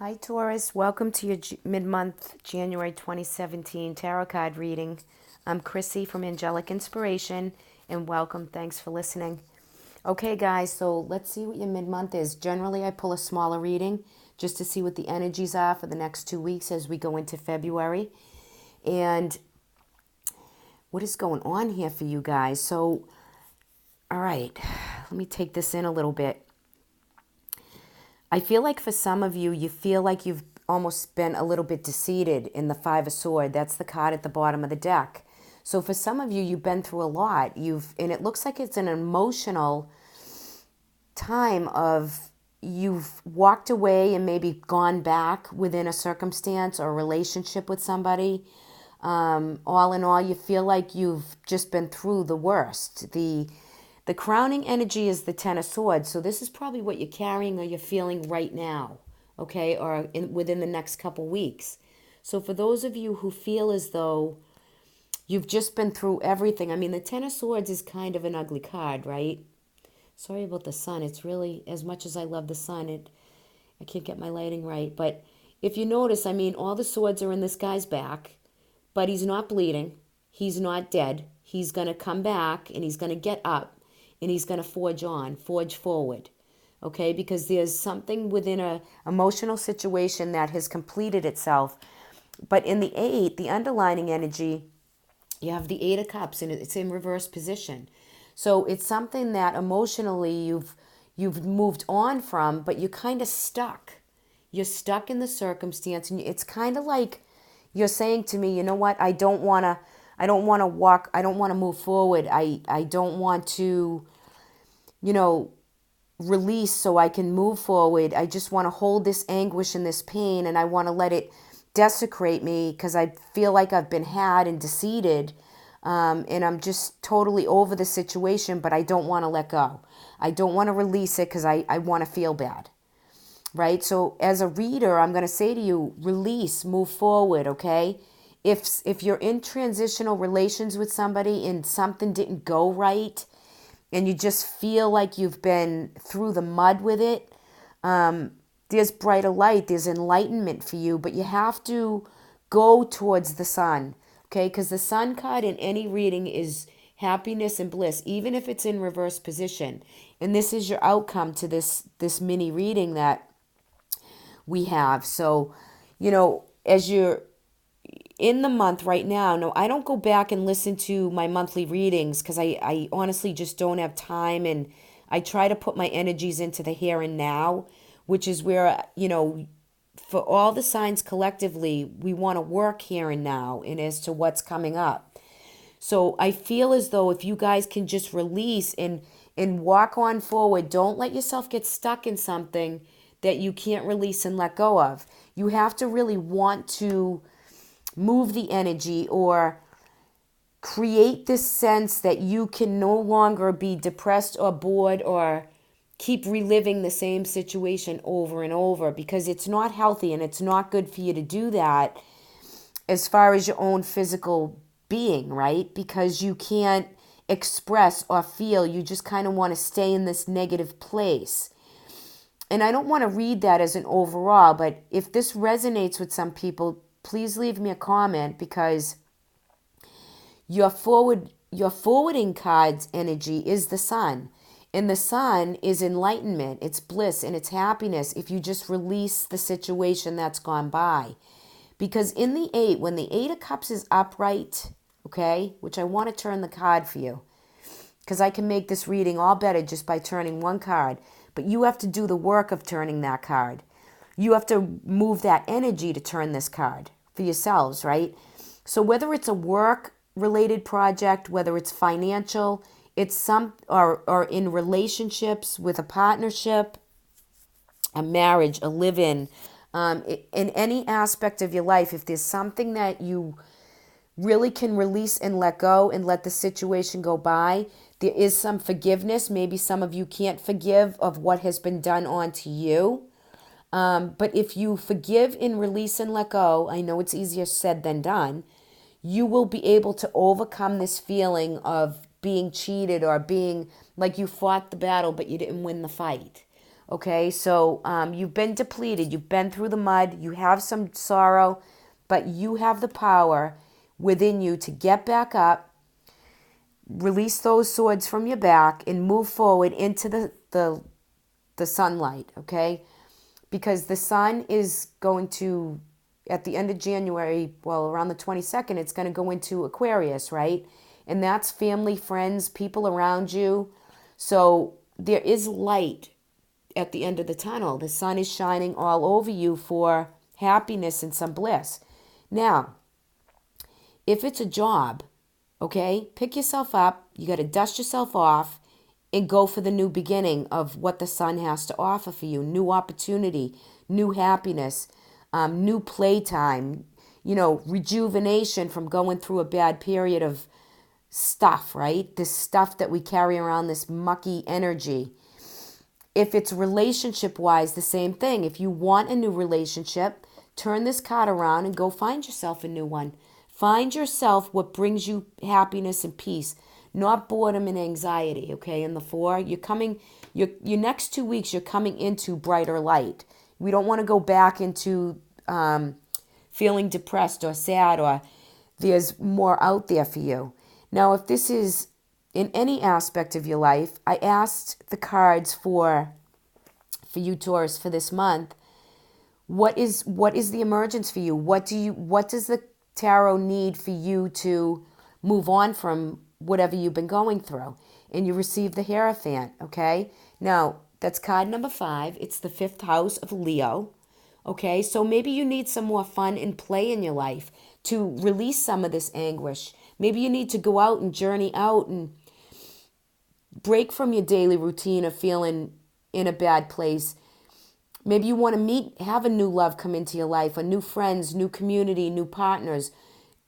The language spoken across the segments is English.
Hi, Taurus. Welcome to your mid-month January 2017 tarot card reading. I'm Chrissy from Angelic Inspiration, and welcome. Thanks for listening. Okay, guys, so let's see what your mid-month is. Generally, I pull a smaller reading just to see what the energies are for the next 2 weeks as we go into February. And what is going on here for you guys? So, all right, let me take this in a little bit. I feel like for some of you, you feel like you've almost been a little bit deceived in the Five of Swords. That's the card at the bottom of the deck. So for some of you, you've been through a lot. And it looks like it's an emotional time of you've walked away and maybe gone back within a circumstance or a relationship with somebody. All in all, you feel like you've just been through the worst. The crowning energy is the Ten of Swords. So this is probably what you're carrying or you're feeling right now, okay, or within the next couple weeks. So for those of you who feel as though you've just been through everything, I mean, the Ten of Swords is kind of an ugly card, right? Sorry about the sun. It's really, as much as I love the sun, I can't get my lighting right. But if you notice, I mean, all the swords are in this guy's back, but he's not bleeding. He's not dead. He's going to come back and he's going to get up. And he's going to forge forward, okay? Because there's something within a emotional situation that has completed itself. But in the eight, the underlining energy, you have the Eight of Cups, and it's in reverse position. So it's something that emotionally you've moved on from, but you're kind of stuck. You're stuck in the circumstance, and it's kind of like you're saying to me, you know what? I don't want to walk. I don't want to move forward. I don't want to, release so I can move forward. I just want to hold this anguish and this pain, and I want to let it desecrate me because I feel like I've been had and deceived, and I'm just totally over the situation, but I don't want to let go. I don't want to release it because I want to feel bad, right? So as a reader, I'm going to say to you, release, move forward, okay? If you're in transitional relations with somebody and something didn't go right, and you just feel like you've been through the mud with it, there's brighter light, there's enlightenment for you, but you have to go towards the sun, okay? Because the sun card in any reading is happiness and bliss, even if it's in reverse position. And this is your outcome to this mini reading that we have. So, as you're in the month right now, no, I don't go back and listen to my monthly readings because I honestly just don't have time. And I try to put my energies into the here and now, which is where, for all the signs collectively, we want to work here and now and as to what's coming up. So I feel as though if you guys can just release and walk on forward, don't let yourself get stuck in something that you can't release and let go of. You have to really want to move the energy or create this sense that you can no longer be depressed or bored or keep reliving the same situation over and over, because it's not healthy and it's not good for you to do that as far as your own physical being, right? Because you can't express or feel, you just kind of want to stay in this negative place. And I don't want to read that as an overall, but if this resonates with some people, please leave me a comment, because your forwarding card's energy is the sun. And the sun is enlightenment, it's bliss, and it's happiness if you just release the situation that's gone by. Because in the eight, when the Eight of Cups is upright, okay, which I want to turn the card for you, because I can make this reading all better just by turning one card. But you have to do the work of turning that card. You have to move that energy to turn this card for yourselves, right? So whether it's a work-related project, whether it's financial, it's or in relationships with a partnership, a marriage, a live-in, in any aspect of your life, if there's something that you really can release and let go and let the situation go by, there is some forgiveness. Maybe some of you can't forgive of what has been done onto you. But if you forgive and release and let go, I know it's easier said than done, you will be able to overcome this feeling of being cheated or being like you fought the battle but you didn't win the fight. Okay, so you've been depleted, you've been through the mud, you have some sorrow, but you have the power within you to get back up, release those swords from your back, and move forward into the sunlight, okay? Because the sun is going to, at the end of January, well, around the 22nd, it's going to go into Aquarius, right? And that's family, friends, people around you. So there is light at the end of the tunnel. The sun is shining all over you for happiness and some bliss. Now, if it's a job, okay, pick yourself up. You got to dust yourself off and go for the new beginning of what the sun has to offer for you. New opportunity, new happiness, new playtime, rejuvenation from going through a bad period of stuff, right? This stuff that we carry around, this mucky energy. If it's relationship wise, the same thing. If you want a new relationship, turn this card around and go find yourself a new one. Find yourself what brings you happiness and peace, not boredom and anxiety, okay? In the 4, your next 2 weeks, you're coming into brighter light. We don't want to go back into feeling depressed or sad, or there's more out there for you. Now, if this is in any aspect of your life, I asked the cards for you, Taurus, for this month. What is the emergence for you? What does the tarot need for you to move on from whatever you've been going through? And you receive the Hierophant, okay? Now, that's card number 5. It's the 5th house of Leo, okay? So maybe you need some more fun and play in your life to release some of this anguish. Maybe you need to go out and journey out and break from your daily routine of feeling in a bad place. Maybe you want to have a new love come into your life, or new friends, new community, new partners.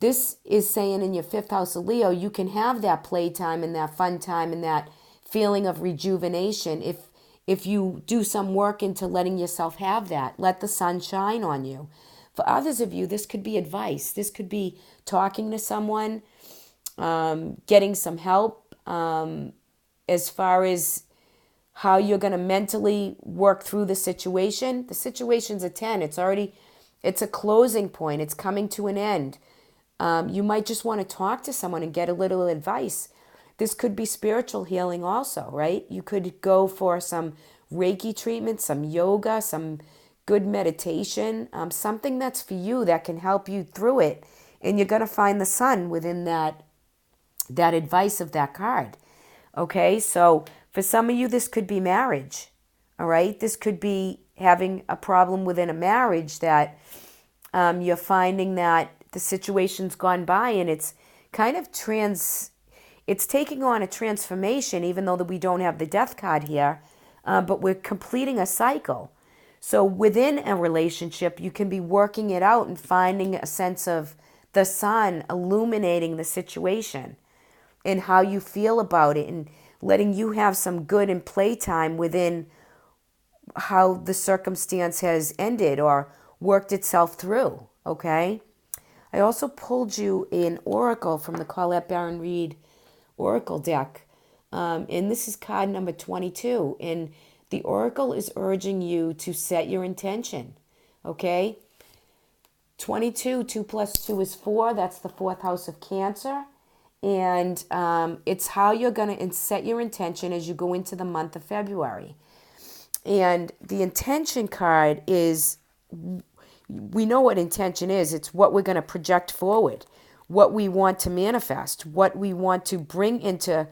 This is saying in your 5th house of Leo, you can have that playtime and that fun time and that feeling of rejuvenation if you do some work into letting yourself have that. Let the sun shine on you. For others of you, this could be advice. This could be talking to someone, getting some help as far as how you're going to mentally work through the situation. The situation's a 10. It's a closing point. It's coming to an end. You might just want to talk to someone and get a little advice. This could be spiritual healing also, right? You could go for some Reiki treatment, some yoga, some good meditation, something that's for you that can help you through it. And you're going to find the sun within that advice of that card. Okay, so for some of you, this could be marriage. All right, this could be having a problem within a marriage that you're finding that the situation's gone by and it's kind of it's taking on a transformation, even though that we don't have the death card here, but we're completing a cycle. So within a relationship, you can be working it out and finding a sense of the sun illuminating the situation and how you feel about it, and letting you have some good and playtime within how the circumstance has ended or worked itself through, okay? I also pulled you an oracle from the Colette Baron Reed oracle deck, and this is card number 22, and the oracle is urging you to set your intention, okay? 22, 2 plus 2 is 4. That's the 4th house of Cancer. And it's how you're going to set your intention as you go into the month of February. And the intention card is, we know what intention is. It's what we're going to project forward, what we want to manifest, what we want to bring into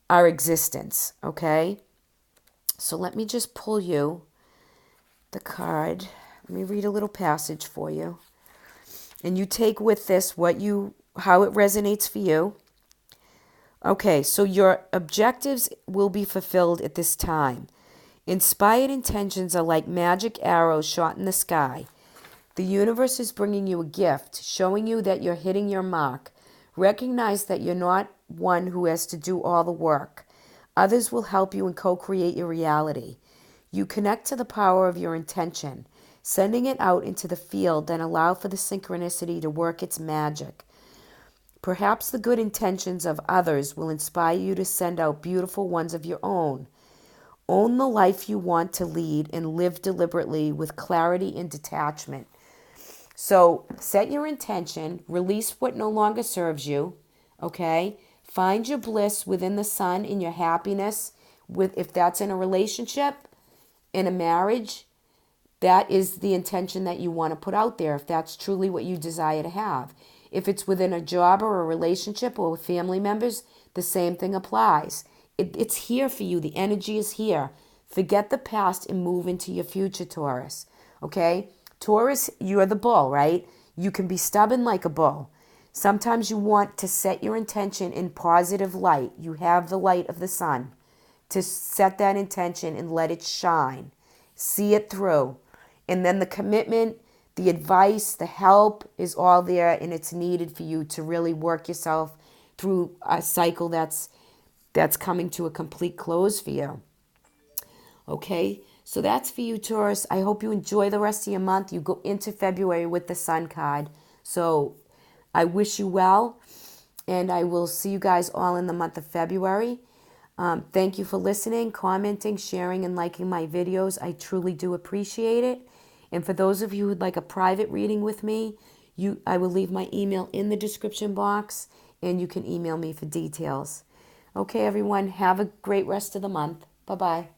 our existence, okay? So let me just pull you the card. Let me read a little passage for you. And you take with this how it resonates for you. Okay, so your objectives will be fulfilled at this time. Inspired intentions are like magic arrows shot in the sky. The universe is bringing you a gift, showing you that you're hitting your mark. Recognize that you're not one who has to do all the work. Others will help you and co-create your reality. You connect to the power of your intention, sending it out into the field, then allow for the synchronicity to work its magic. Perhaps the good intentions of others will inspire you to send out beautiful ones of your own. Own the life you want to lead and live deliberately with clarity and detachment. So set your intention, release what no longer serves you, okay? Find your bliss within the sun and your happiness with, if that's in a relationship, in a marriage, that is the intention that you want to put out there if that's truly what you desire to have. If it's within a job or a relationship or with family members, the same thing applies. It's here for you. The energy is here. Forget the past and move into your future, Taurus. Okay? Taurus, you're the bull, right? You can be stubborn like a bull. Sometimes you want to set your intention in positive light. You have the light of the sun to set that intention and let it shine. See it through. And then the commitment, the advice, the help is all there, and it's needed for you to really work yourself through a cycle that's coming to a complete close for you. Okay, so that's for you, Taurus. I hope you enjoy the rest of your month. You go into February with the Sun card. So I wish you well, and I will see you guys all in the month of February. Thank you for listening, commenting, sharing, and liking my videos. I truly do appreciate it. And for those of you who'd like a private reading with me, I will leave my email in the description box, and you can email me for details. Okay, everyone, have a great rest of the month. Bye-bye.